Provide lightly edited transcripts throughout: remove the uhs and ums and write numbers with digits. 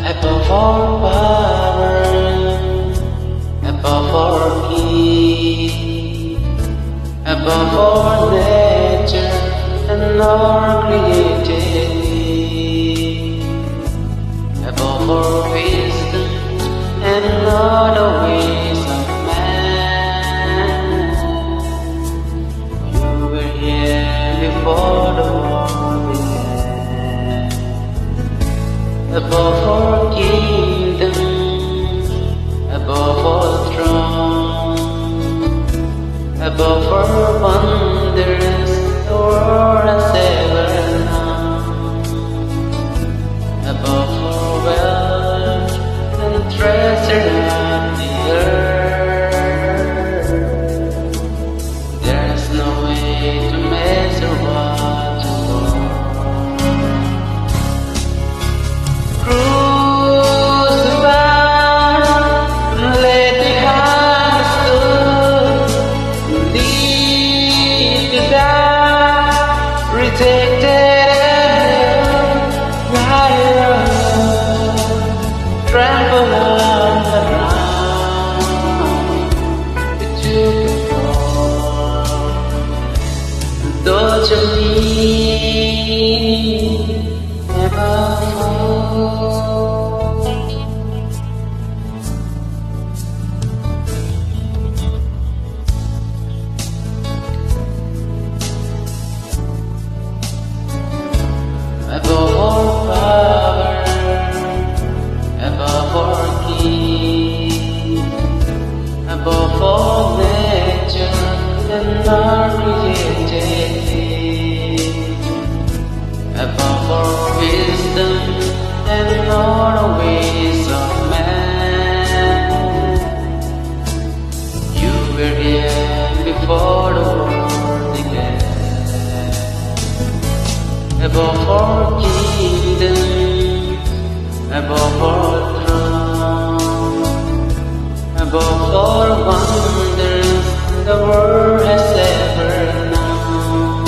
Above all power, above all key, above all nature and all created, above all wisdom and all the ways of man. You were here before the world began. Above all kingdom, above all throne, above all wonders the world has ever known, above all wealth and treasure of the earth. There's no way to measure what you are. Rejected and liar, trampled on the ground. You took the fall, don't you need never fall. Above all power, above all key, above all nature and all created, above all wisdom and all the ways of man. You were here before the world began. Above all kingdom, above all throne, above all wonders the world has ever known,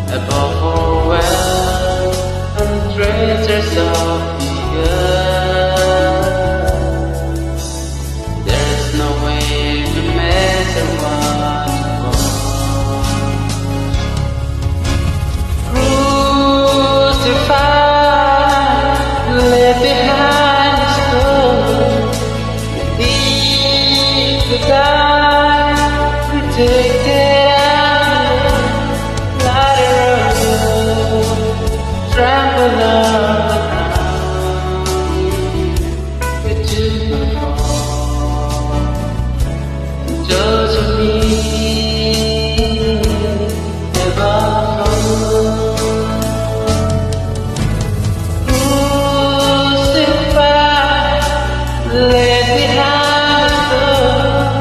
above all wealth and treasures of the earth. There's no way to measure what you are. Left behind the stone, deep to die, rejected and lighter road, trampled on the ground. You took the fall, judge me, never fall. Left behind the stone,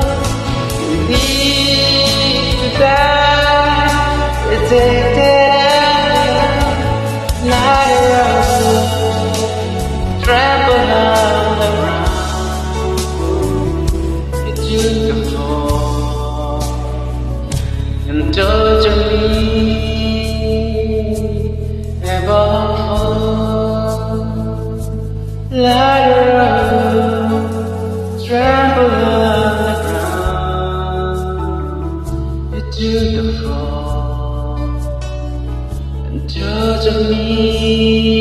deep to die, rejected and lighter road, trampled on the ground. You took the fall and tortured me, above all, lighter road, trampled on the ground. You took the fall and tortured me.